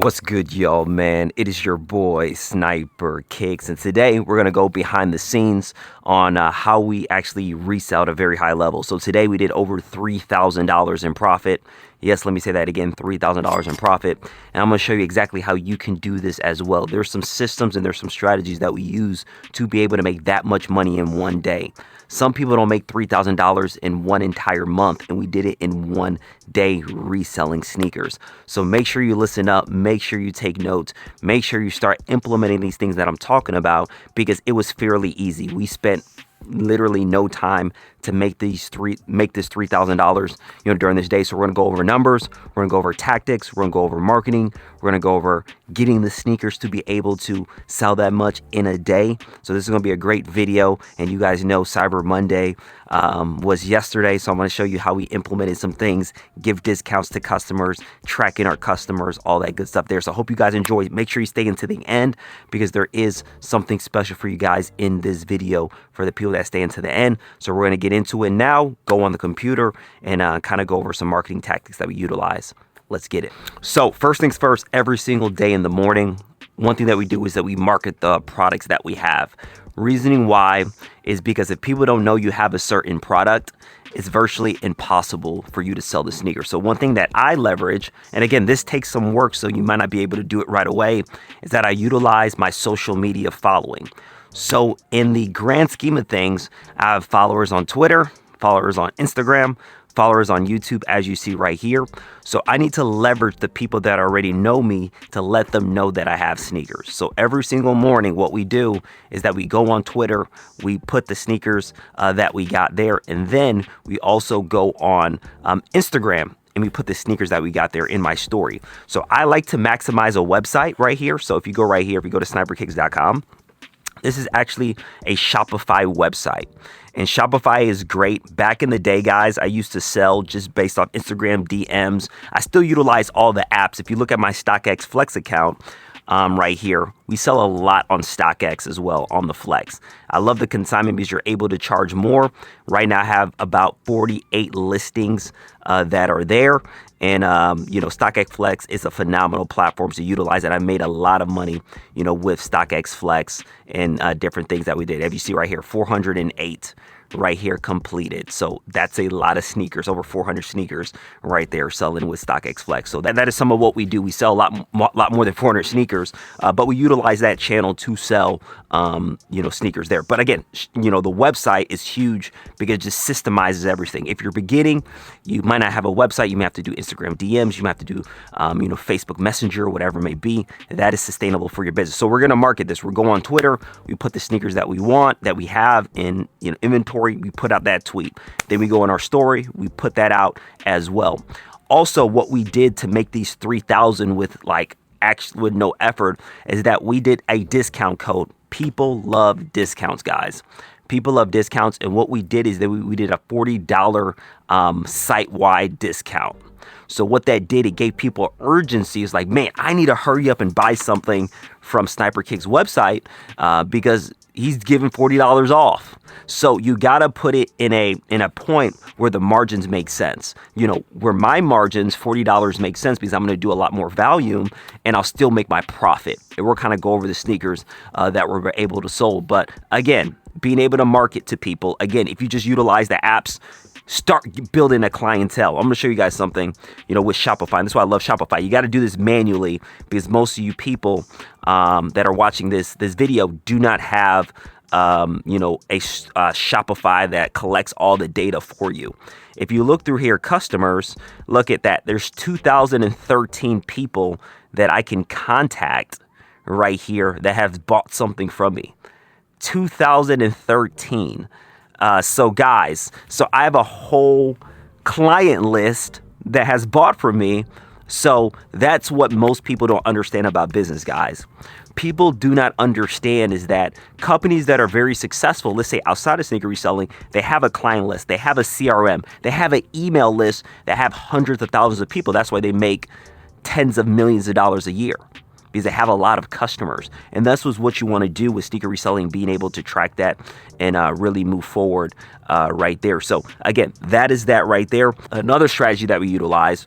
What's good, y'all, man? It is your boy, Sniper Kicks, and today we're going to go behind the scenes on how we actually resell at a very high level. So today we did over $3,000 in profit. Yes, let me say that again, $3,000 in profit. And I'm going to show you exactly how you can do this as well. There's some systems and there's some strategies that we use to be able to make that much money in one day. Some people don't make $3,000 in one entire month, and we did it in one day reselling sneakers. So make sure you listen up, make sure you take notes, make sure you start implementing these things that I'm talking about, because it was fairly easy. We spent literally no time to make this $3,000 during this day. So we're going to go over numbers, we're going to go over tactics, we're going to go over marketing, we're going to go over getting the sneakers to be able to sell that much in a day. So this is going to be a great video, and you guys know Cyber Monday was yesterday, so I'm going to show you how we implemented some things, give discounts to customers, tracking our customers, all that good stuff there. So I hope you guys enjoy. Make sure you stay into the end, because there is something special for you guys in this video for the people that stay into the end. So we're going to get into it now, go on the computer, and kind of go over some marketing tactics that we utilize. Let's get it. So first things first, every single day in the morning, one thing that we do is that we market the products that we have. Reasoning why is because if people don't know you have a certain product, it's virtually impossible for you to sell the sneaker. So one thing that I leverage, and again, this takes some work, so you might not be able to do it right away, is that I utilize my social media following. So in the grand scheme of things, I have followers on Twitter, followers on Instagram, followers on YouTube, as you see right here. So I need to leverage the people that already know me to let them know that I have sneakers. So every single morning, what we do is that we go on Twitter, we put the sneakers that we got there, and then we also go on Instagram, and we put the sneakers that we got there in my story. So I like to maximize a website right here. So if you go right here, if you go to sniperkicks.com, this is actually a Shopify website. And Shopify is great. Back in the day, guys, I used to sell just based on Instagram DMs. I still utilize all the apps. If you look at my StockX Flex account right here, we sell a lot on StockX as well on the Flex. I love the consignment because you're able to charge more. Right now I have about 48 listings that are there. And, StockX Flex is a phenomenal platform to utilize. And I made a lot of money, with StockX Flex and different things that we did. As you see right here, 408 right here completed. So that's a lot of sneakers, over 400 sneakers right there selling with StockX Flex. So that is some of what we do. We sell a lot more than 400 sneakers, but we utilize that channel to sell, sneakers there. But again, the website is huge because it just systemizes everything. If you're beginning, you might not have a website. You may have to do Instagram DMs. You might have to do, Facebook Messenger, whatever it may be. That is sustainable for your business. So we're going to market this. We're going on Twitter. We put the sneakers that we want, that we have in inventory. We put out that tweet. Then we go in our story. We put that out as well. Also, what we did to make these 3,000 with no effort is that we did a discount code. People love discounts, guys. People love discounts. And what we did is that we did a $40 site-wide discount. So what that did, it gave people urgency. It's like, man, I need to hurry up and buy something from Sniper Kicks website because he's giving $40 off. So you got to put it in a point where the margins make sense. Where my margins, $40 make sense because I'm going to do a lot more volume and I'll still make my profit. And we'll kind of go over the sneakers that we're able to sold. But again, being able to market to people, again, if you just utilize the apps, start building a clientele. I'm going to show you guys something, with Shopify. And that's why I love Shopify. You got to do this manually because most of you people that are watching this video do not have, a Shopify that collects all the data for you. If you look through here, customers, look at that. There's 2,013 people that I can contact right here that have bought something from me. 2013. So guys, I have a whole client list that has bought from me. So that's what most people don't understand about business, guys. People do not understand is that companies that are very successful, let's say outside of sneaker reselling, they have a client list, they have a CRM, they have an email list that have hundreds of thousands of people. That's why they make tens of millions of dollars a year, because they have a lot of customers. And that's what you want to do with sneaker reselling, being able to track that and really move forward right there. So again, that is that right there. Another strategy that we utilize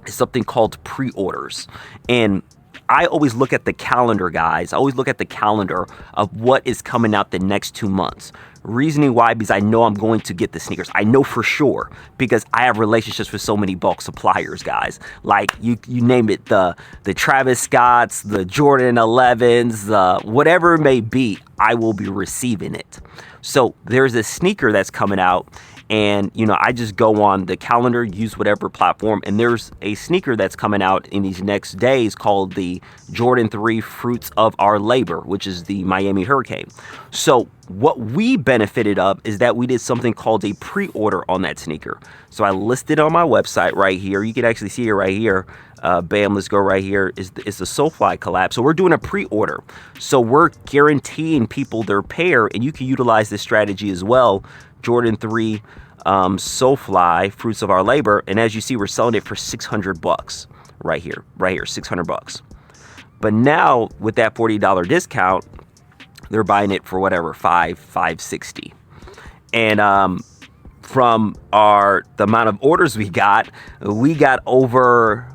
is something called pre-orders. And I always look at the calendar, guys. I always look at the calendar of what is coming out the next 2 months. Reasoning why, because I know I'm going to get the sneakers. I know for sure because I have relationships with so many bulk suppliers, guys. Like you name it, the Travis Scotts, the Jordan 11s, whatever it may be, I will be receiving it. So there's a sneaker that's coming out, and I just go on the calendar, use whatever platform, and there's a sneaker that's coming out in these next days called the Jordan 3 Fruits of Our Labor, which is the Miami Hurricane. So what we benefited of is that we did something called a pre-order on that sneaker. So I listed on my website right here. You can actually see it right here. Bam, let's go right here. Is the SoFly collab. So we're doing a pre-order. So we're guaranteeing people their pair, and you can utilize this strategy as well. Jordan 3 SoFly Fruits of Our Labor, and as you see, we're selling it for $600 right here, $600. But now with that $40 discount, they're buying it for whatever, $560. And from the amount of orders we got over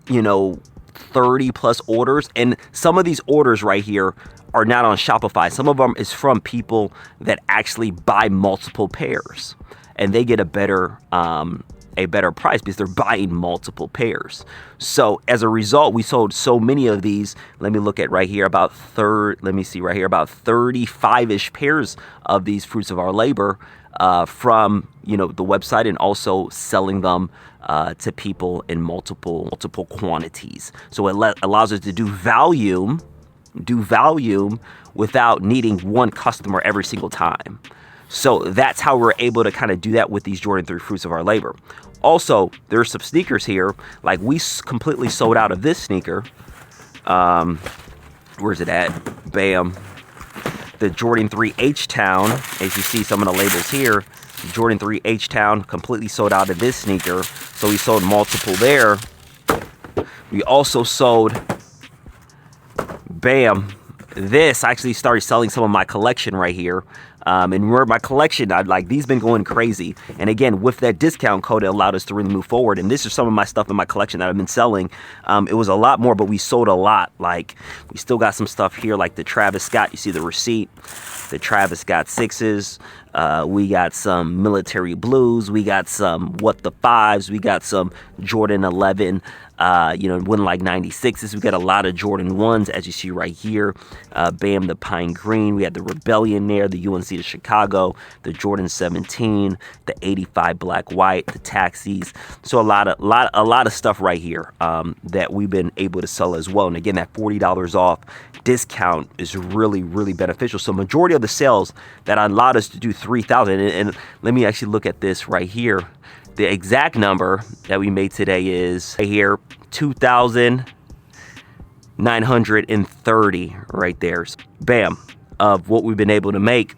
30 plus orders, and some of these orders right here are not on Shopify. Some of them is from people that actually buy multiple pairs, and they get a better price because they're buying multiple pairs. So as a result, we sold so many of these. Let me look at right here, about 35-ish pairs of these Fruits of Our Labor from the website, and also selling them to people in multiple quantities. So it allows us to do volume without needing one customer every single time. So that's how we're able to kind of do that with these Jordan 3 Fruits of Our Labor. Also, there's some sneakers here. Like we completely sold out of this sneaker. Where's it at? Bam. The Jordan 3 H-Town. As you see some of the labels here, Jordan 3 H-Town completely sold out of this sneaker. So we sold multiple there. We also sold, bam, this. I actually started selling some of my collection right here. And remember, my collection, these been going crazy. And again, with that discount code, it allowed us to really move forward. And this is some of my stuff in my collection that I've been selling. It was a lot more, but we sold a lot. Like, we still got some stuff here, like the Travis Scott. You see the receipt, the Travis Scott 6s. We got some military blues. We got some What the 5s. We got some Jordan 11. Wouldn't like 96s. We got a lot of Jordan 1s, as you see right here. Bam, the Pine Green. We had the Rebellion there, the UNC to Chicago, the Jordan 17, the 85 Black White, the Taxis. So a lot of stuff right here that we've been able to sell as well. And again, that $40 off discount is really, really beneficial. So majority of the sales that allowed us to do 3,000. And let me actually look at this right here. The exact number that we made today is right here, 2,930 right there. Bam, of what we've been able to make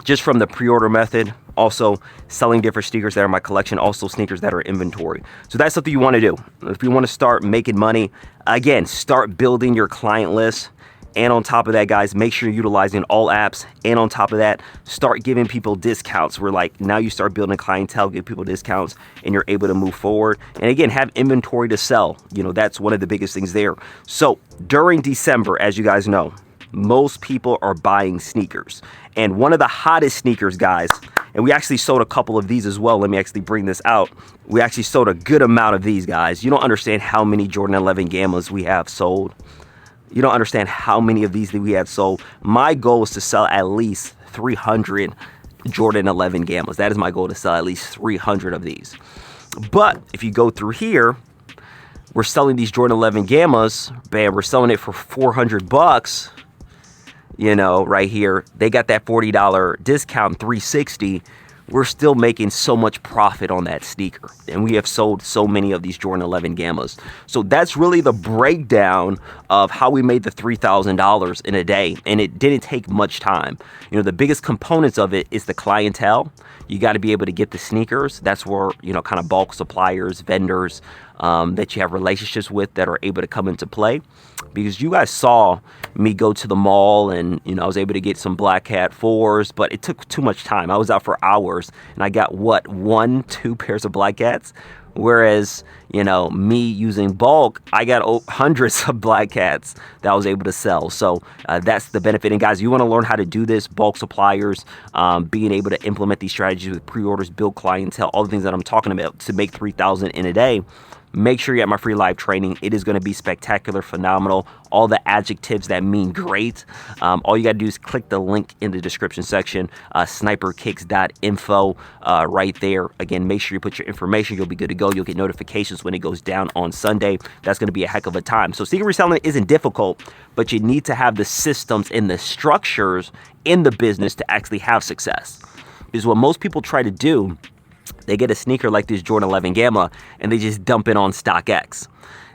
just from the pre-order method. Also selling different sneakers that are in my collection, also sneakers that are inventory. So that's something you want to do. If you want to start making money, again, start building your client list. And on top of that, guys, make sure you're utilizing all apps. And on top of that, start giving people discounts. Where now you start building clientele, give people discounts, and you're able to move forward. And again, have inventory to sell. That's one of the biggest things there. So during December, as you guys know, most people are buying sneakers. And one of the hottest sneakers, guys, and we actually sold a couple of these as well. Let me actually bring this out. We actually sold a good amount of these, guys. You don't understand how many Jordan 11 Gammas we have sold. You don't understand how many of these that we had sold. My goal is to sell at least 300 Jordan 11 Gammas. That is my goal, to sell at least 300 of these. But if you go through here, we're selling these Jordan 11 Gammas. Bam, we're selling it for $400. Right here. They got that $40 discount, $360. We're still making so much profit on that sneaker. And we have sold so many of these Jordan 11 Gammas. So that's really the breakdown of how we made the $3,000 in a day. And it didn't take much time. The biggest components of it is the clientele. You got to be able to get the sneakers. That's where, kind of bulk suppliers, vendors that you have relationships with that are able to come into play. because you guys saw me go to the mall and, I was able to get some Black Cat 4s, but it took too much time. I was out for hours and I got what, 1, 2 pairs of Black Cats? Whereas, me using bulk, I got hundreds of Black Cats that I was able to sell. So that's the benefit. And guys, you want to learn how to do this, bulk suppliers, being able to implement these strategies with pre-orders, build clientele, all the things that I'm talking about to make 3,000 in a day. Make sure you get my free live training. It is going to be spectacular, phenomenal. All the adjectives that mean great. All you got to do is click the link in the description section, sniperkicks.info right there. Again, make sure you put your information. You'll be good to go. You'll get notifications when it goes down on Sunday. That's going to be a heck of a time. So sneaker reselling isn't difficult, but you need to have the systems and the structures in the business to actually have success. Because what most people try to do, they get a sneaker like this Jordan 11 Gamma and they just dump it on StockX.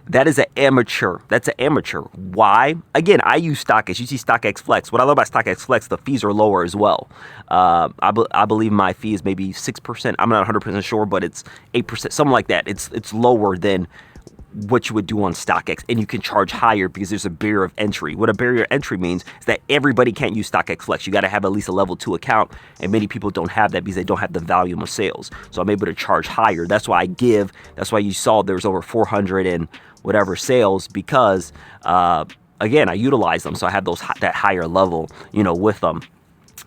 That is an amateur. That's an amateur. Why? Again, I use StockX. You see StockX Flex. What I love about StockX Flex, the fees are lower as well. I believe my fee is maybe 6%. I'm not 100% sure, but it's 8%, something like that. It's lower than what you would do on StockX, and you can charge higher because there's a barrier of entry. What a barrier of entry means is that everybody can't use StockX Flex. You got to have at least a level 2 account, and many people don't have that because they don't have the volume of sales. So I'm able to charge higher. That's why that's why you saw there's over 400 and whatever sales, because again, I utilize them. So I have that higher level, with them.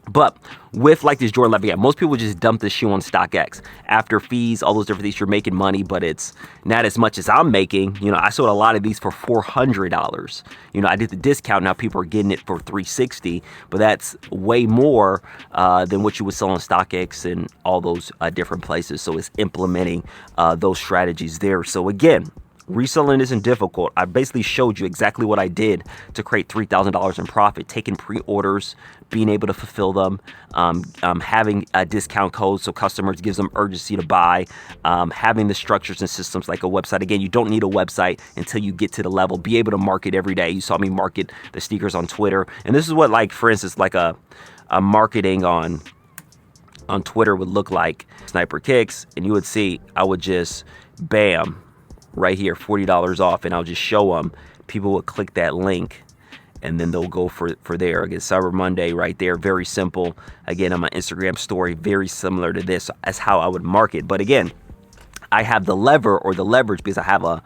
But with like this Jordan 11, most people just dump this shoe on StockX. After fees, all those different things, you're making money, but it's not as much as I'm making. I sold a lot of these for $400. I did the discount. Now people are getting it for $360, but that's way more than what you would sell on StockX and all those different places. So it's implementing those strategies there. So again, reselling isn't difficult. I basically showed you exactly what I did to create $3,000 in profit, taking pre-orders, being able to fulfill them, having a discount code so customers gives them urgency to buy, having the structures and systems like a website. Again, you don't need a website until you get to the level. Be able to market every day. You saw me market the sneakers on Twitter. And this is what, like, for instance, like a marketing on Twitter would look like. Sniper Kicks, and you would see I would just, bam, right here, $40 off, and I'll just show them. People will click that link and then they'll go for there. Again, Cyber Monday right there, very simple. Again, on my Instagram story, very similar to this as how I would market. But again, I have the lever or the leverage because I have a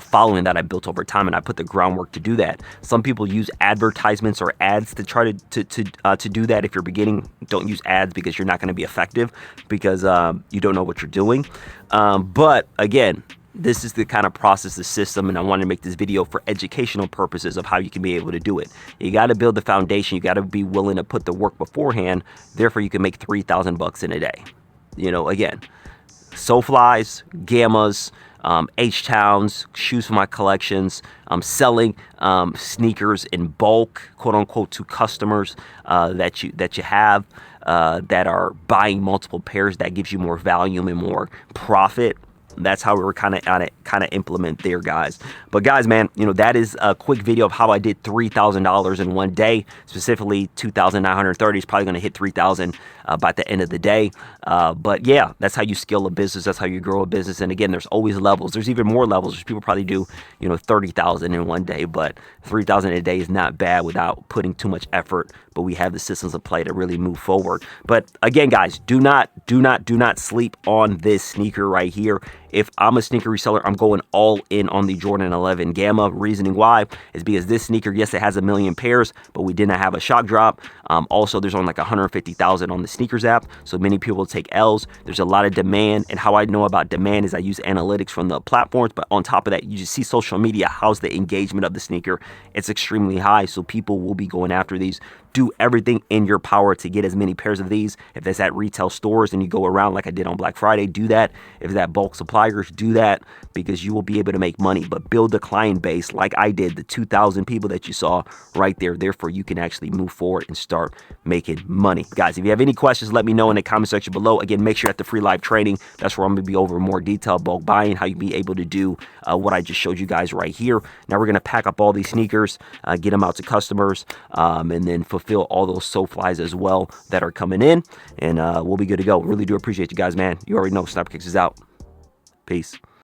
following that I built over time, and I put the groundwork to do that. Some people use advertisements or ads to try to do that. If you're beginning, don't use ads because you're not going to be effective because you don't know what you're doing. But again, this is the kind of process, the system, and I wanted to make this video for educational purposes of how you can be able to do it. You got to build the foundation. You got to be willing to put the work beforehand. Therefore, you can make $3,000 in a day. Again, SoFlies, Gammas, H-Towns, shoes for my collections. I'm selling sneakers in bulk, quote unquote, to customers that you have that are buying multiple pairs. That gives you more volume and more profit. That's how we were kind of implement there, guys. But guys, man, that is a quick video of how I did $3,000 in one day. Specifically, 2,930 is probably going to hit 3,000 by the end of the day. But yeah, that's how you scale a business. That's how you grow a business. And again, there's always levels. There's even more levels. There's people probably do 30,000 in one day, but 3,000 a day is not bad without putting too much effort. But we have the systems in play to really move forward. But again, guys, do not sleep on this sneaker right here. If I'm a sneaker reseller, I'm going all in on the Jordan 11 Gamma. Reasoning why is because this sneaker, yes, it has 1 million pairs, but we did not have a shock drop. Also, there's only like 150,000 on the sneakers app, so many people take L's. There's a lot of demand, and how I know about demand is I use analytics from the platforms, but on top of that, you just see social media. How's the engagement of the sneaker? It's extremely high, so people will be going after these. Do everything in your power to get as many pairs of these. If it's at retail stores and you go around like I did on Black Friday, do that. If it's at bulk suppliers, do that, because you will be able to make money. But build a client base like I did, the 2,000 people that you saw right there. Therefore, you can actually move forward and start making money. Guys, if you have any questions, let me know in the comment section below. Again, make sure at the free live training, that's where I'm going to be over more detailed bulk buying, how you be able to do what I just showed you guys right here. Now we're going to pack up all these sneakers, get them out to customers, and then fulfill all those SoFlies as well that are coming in, and we'll be good to go. Really do appreciate you guys, man. You already know Sniper Kicks is out. Peace.